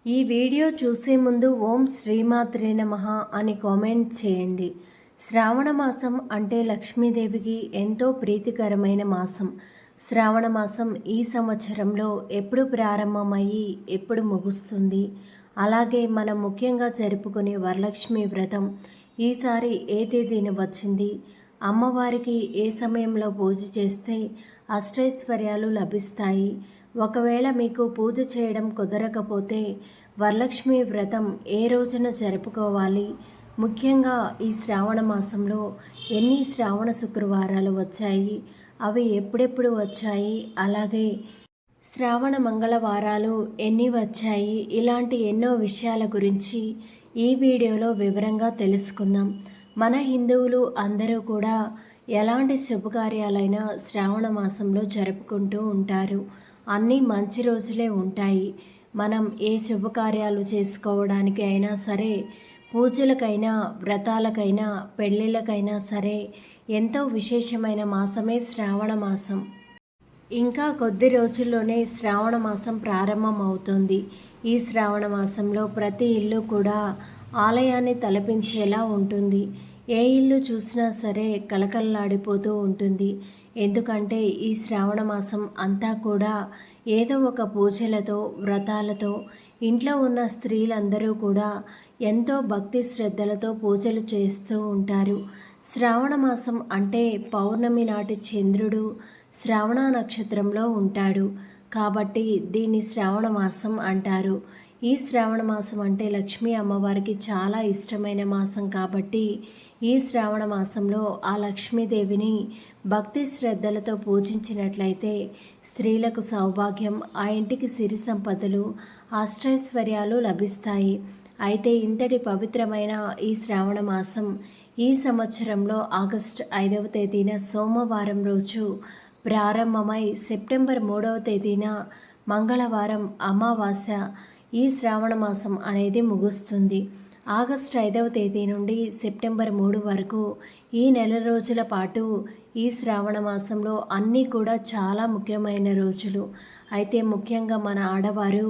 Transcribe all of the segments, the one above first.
ఈ వీడియో చూసే ముందు ఓం శ్రీమాత్రే నమః అని కామెంట్ చేయండి. శ్రావణ మాసం అంటే లక్ష్మీదేవికి ఎంతో ప్రీతికరమైన మాసం. శ్రావణ మాసం ఈ సంవత్సరంలో ఎప్పుడు ప్రారంభమయ్యి ఎప్పుడు ముగుస్తుంది? అలాగే మనం ముఖ్యంగా జరుపుకునే వరలక్ష్మి వ్రతం ఈసారి ఏ తేదీన వచ్చింది? అమ్మవారికి ఏ సమయంలో పూజ చేస్తే అష్టైశ్వర్యాలు లభిస్తాయి? ఒకవేళ మీకు పూజ చేయడం కుదరకపోతే వరలక్ష్మి వ్రతం ఏ రోజున జరుపుకోవాలి? ముఖ్యంగా ఈ శ్రావణ మాసంలో ఎన్ని శ్రావణ శుక్రవారాలు వచ్చాయి? అవి ఎప్పుడెప్పుడు వచ్చాయి? అలాగే శ్రావణ మంగళవారాలు ఎన్ని వచ్చాయి? ఇలాంటి ఎన్నో విషయాల గురించి ఈ వీడియోలో వివరంగా తెలుసుకుందాం. మన హిందువులు అందరూ కూడా ఎలాంటి శుభకార్యాలైనా శ్రావణ మాసంలో జరుపుకుంటూ ఉంటారు. అన్నీ మంచి రోజులే ఉంటాయి. మనం ఏ శుభకార్యాలు చేసుకోవడానికి అయినా సరే, పూజలకైనా, వ్రతాలకైనా, పెళ్ళిళ్ళకైనా సరే ఎంతో విశేషమైన మాసమే శ్రావణ మాసం. ఇంకా కొద్ది రోజుల్లోనే శ్రావణ మాసం ప్రారంభం అవుతుంది. ఈ శ్రావణ మాసంలో ప్రతి ఇల్లు కూడా ఆలయాన్ని తలపించేలా ఉంటుంది. ఏ ఇల్లు చూసినా సరే కళకళలాడిపోతూ ఉంటుంది. ఎందుకంటే ఈ శ్రావణ మాసం అంతా కూడా ఏదో ఒక పూజలతో, వ్రతాలతో ఇంట్లో ఉన్న స్త్రీలందరూ కూడా ఎంతో భక్తి శ్రద్ధలతో పూజలు చేస్తూ ఉంటారు. శ్రావణ మాసం అంటే పౌర్ణమి నాటి చంద్రుడు శ్రావణ నక్షత్రంలో ఉంటాడు కాబట్టి దీన్ని శ్రావణ మాసం అంటారు. ఈ శ్రావణ మాసం అంటే లక్ష్మీ అమ్మవారికి చాలా ఇష్టమైన మాసం కాబట్టి ఈ శ్రావణ మాసంలో ఆ లక్ష్మీదేవిని భక్తి శ్రద్ధలతో పూజించినట్లయితే స్త్రీలకు సౌభాగ్యం, ఆ ఇంటికి సిరి సంపదలు, అష్టైశ్వర్యాలు లభిస్తాయి. అయితే ఇంతటి పవిత్రమైన ఈ శ్రావణ మాసం ఈ సంవత్సరంలో ఆగస్టు 5వ తేదీన సోమవారం రోజు ప్రారంభమై సెప్టెంబర్ 3వ తేదీన మంగళవారం అమావాస్య ఈ శ్రావణ మాసం అనేది ముగుస్తుంది. ఆగస్టు 5వ తేదీ నుండి సెప్టెంబర్ 3 వరకు ఈ నెల రోజుల పాటు ఈ శ్రావణ మాసంలో అన్నీ కూడా చాలా ముఖ్యమైన రోజులు. అయితే ముఖ్యంగా మన ఆడవారు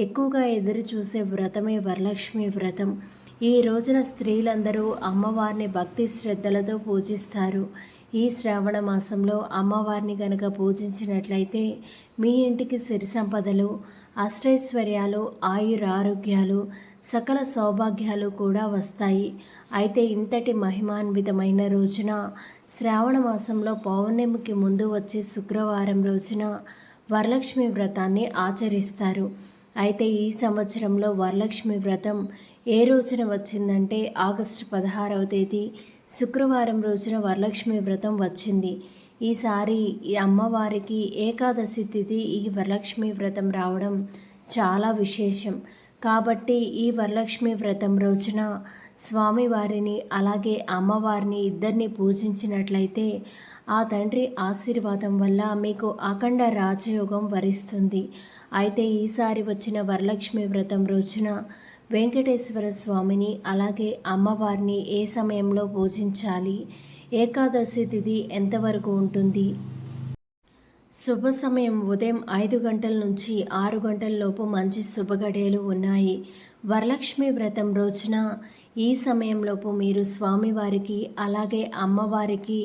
ఎక్కువగా ఎదురు చూసే వ్రతమే వరలక్ష్మి వ్రతం. ఈ రోజున స్త్రీలందరూ అమ్మవారిని భక్తి శ్రద్ధలతో పూజిస్తారు. ఈ శ్రావణ మాసంలో అమ్మవారిని కనుక పూజించినట్లయితే మీ ఇంటికి సిరి సంపదలు, అష్టైశ్వర్యాలు, ఆయురారోగ్యాలు, సకల సౌభాగ్యాలు కూడా వస్తాయి. అయితే ఇంతటి మహిమాన్వితమైన రోజున శ్రావణ మాసంలో పౌర్ణమికి ముందు వచ్చే శుక్రవారం రోజున వరలక్ష్మి వ్రతాన్ని ఆచరిస్తారు. అయితే ఈ సంవత్సరంలో వరలక్ష్మి వ్రతం ఏ రోజున వచ్చిందంటే ఆగస్టు 16వ తేదీ శుక్రవారం రోజున వరలక్ష్మి వ్రతం వచ్చింది. ఈసారి ఈ అమ్మవారికి ఏకాదశి తిథి ఈ వరలక్ష్మి వ్రతం రావడం చాలా విశేషం. కాబట్టి ఈ వరలక్ష్మి వ్రతం రోజున స్వామివారిని అలాగే అమ్మవారిని ఇద్దరిని పూజించినట్లయితే ఆ తండ్రి ఆశీర్వాదం వల్ల మీకు అఖండ రాజయోగం వరిస్తుంది. అయితే ఈసారి వచ్చిన వరలక్ష్మి వ్రతం రోజున వెంకటేశ్వర స్వామిని అలాగే అమ్మవారిని ఏ సమయంలో పూజించాలి, ఏకాదశి తిథి ఎంతవరకు ఉంటుంది? శుభ సమయం ఉదయం 5 గంటల నుంచి 6 గంటల లోపు మంచి శుభగడియలు ఉన్నాయి. వరలక్ష్మి వ్రతం రోజున ఈ సమయంలోపు మీరు స్వామివారికి అలాగే అమ్మవారికి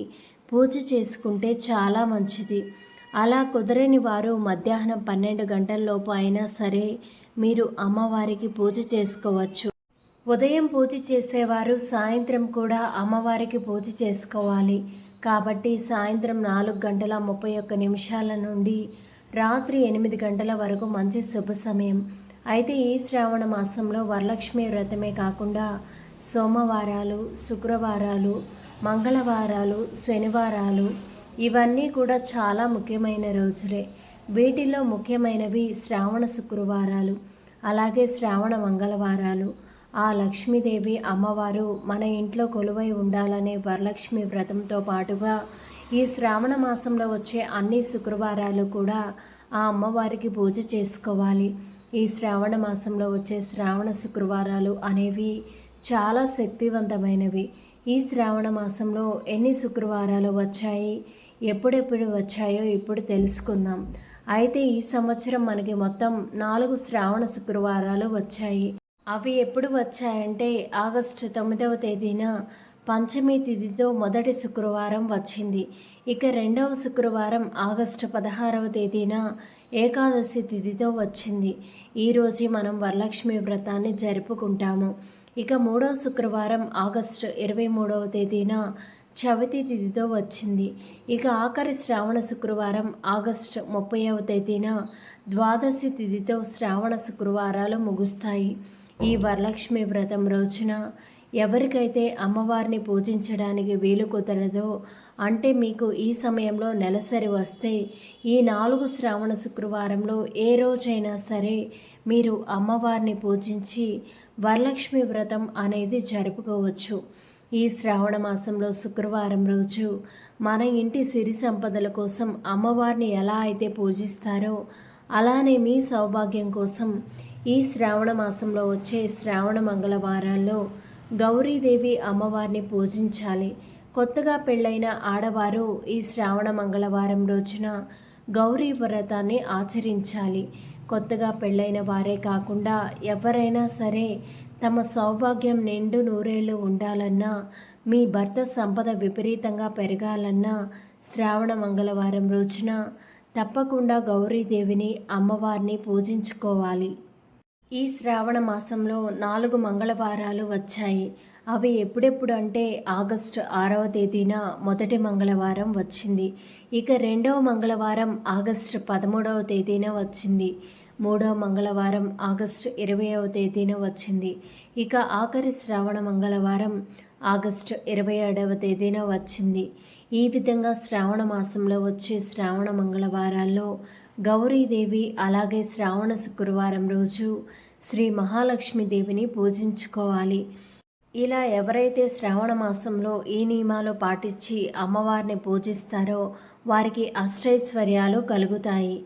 పూజ చేసుకుంటే చాలా మంచిది. అలా కుదరని వారు మధ్యాహ్నం 12 గంటల లోపు అయినా సరే మీరు అమ్మవారికి పూజ చేసుకోవచ్చు. ఉదయం పూజ చేసేవారు సాయంత్రం కూడా అమ్మవారికి పూజ చేసుకోవాలి. కాబట్టి సాయంత్రం 4 గంటల 31 నిమిషాల నుండి రాత్రి 8 గంటల వరకు మంచి శుభ సమయం. అయితే ఈ శ్రావణ మాసంలో వరలక్ష్మి వ్రతమే కాకుండా సోమవారాలు, శుక్రవారాలు, మంగళవారాలు, శనివారాలు ఇవన్నీ కూడా చాలా ముఖ్యమైన రోజులే. వీటిల్లో ముఖ్యమైనవి శ్రావణ శుక్రవారాలు అలాగే శ్రావణ మంగళవారాలు. ఆ లక్ష్మీదేవి అమ్మవారు మన ఇంట్లో కొలువై ఉండాలనే వరలక్ష్మి వ్రతంతో పాటుగా ఈ శ్రావణ మాసంలో వచ్చే అన్ని శుక్రవారాలు కూడా ఆ అమ్మవారికి పూజ చేసుకోవాలి. ఈ శ్రావణ మాసంలో వచ్చే శ్రావణ శుక్రవారాలు అనేవి చాలా శక్తివంతమైనవి. ఈ శ్రావణ మాసంలో ఎన్ని శుక్రవారాలు వచ్చాయి, ఎప్పుడెప్పుడు వచ్చాయో ఇప్పుడు తెలుసుకుందాం. అయితే ఈ సంవత్సరం మనకి మొత్తం 4 శ్రావణ శుక్రవారాలు వచ్చాయి. అవి ఎప్పుడు వచ్చాయంటే ఆగస్టు 9వ తేదీన పంచమి తిథితో మొదటి శుక్రవారం వచ్చింది. ఇక రెండవ శుక్రవారం ఆగస్టు 16వ తేదీన ఏకాదశి తిథితో వచ్చింది. ఈరోజు మనం వరలక్ష్మి వ్రతాన్ని జరుపుకుంటాము. ఇక మూడవ శుక్రవారం ఆగస్టు 23వ తేదీన చవితి తిథితో వచ్చింది. ఇక ఆఖరి శ్రావణ శుక్రవారం ఆగస్టు 30వ తేదీన ద్వాదశి తిథితో శ్రావణ శుక్రవారాలు ముగుస్తాయి. ఈ వరలక్ష్మి వ్రతం రోజున ఎవరికైతే అమ్మవారిని పూజించడానికి వీలు కుదరదో, అంటే మీకు ఈ సమయంలో నెలసరి వస్తే ఈ 4 శ్రావణ శుక్రవారంలో ఏ రోజైనా సరే మీరు అమ్మవారిని పూజించి వరలక్ష్మి వ్రతం అనేది జరుపుకోవచ్చు. ఈ శ్రావణ మాసంలో శుక్రవారం రోజు మన ఇంటి సిరి సంపదల కోసం అమ్మవారిని ఎలా అయితే పూజిస్తారో అలానే మీ సౌభాగ్యం కోసం ఈ శ్రావణ మాసంలో వచ్చే శ్రావణ మంగళవారాల్లో గౌరీదేవి అమ్మవారిని పూజించాలి. కొత్తగా పెళ్ళైన ఆడవారు ఈ శ్రావణ మంగళవారం రోజున గౌరీ వ్రతాన్ని ఆచరించాలి. కొత్తగా పెళ్ళైన వారే కాకుండా ఎవరైనా సరే తమ సౌభాగ్యం నిండు నూరేళ్లు ఉండాలన్నా, మీ భర్త సంపద విపరీతంగా పెరగాలన్నా శ్రావణ మంగళవారం రోజున తప్పకుండా గౌరీదేవిని అమ్మవారిని పూజించుకోవాలి. ఈ శ్రావణ మాసంలో 4 మంగళవారాలు వచ్చాయి. అవి ఎప్పుడెప్పుడు అంటే ఆగస్టు 6వ తేదీన మొదటి మంగళవారం వచ్చింది. ఇక రెండవ మంగళవారం ఆగస్టు 13వ తేదీన వచ్చింది. మూడవ మంగళవారం ఆగస్టు 20వ తేదీన వచ్చింది. ఇక ఆఖరి శ్రావణ మంగళవారం ఆగస్టు 27వ తేదీన వచ్చింది. ఈ విధంగా శ్రావణ మాసంలో వచ్చే శ్రావణ మంగళవారాల్లో గౌరీదేవి అలాగే శ్రావణ శుక్రవారం రోజు శ్రీ మహాలక్ష్మీదేవిని పూజించుకోవాలి. ఇలా ఎవరైతే శ్రావణ మాసంలో ఈ నియమాలు పాటించి అమ్మవారిని పూజిస్తారో వారికి అష్టైశ్వర్యాలు కలుగుతాయి.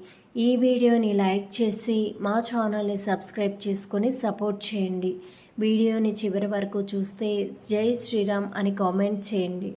ఈ వీడియోని లైక్ చేసి మా ఛానల్ని సబ్స్క్రైబ్ చేసుకొని సపోర్ట్ చేయండి. వీడియోని చివరి వరకు చూస్తే జై శ్రీరామ్ అని కామెంట్ చేయండి.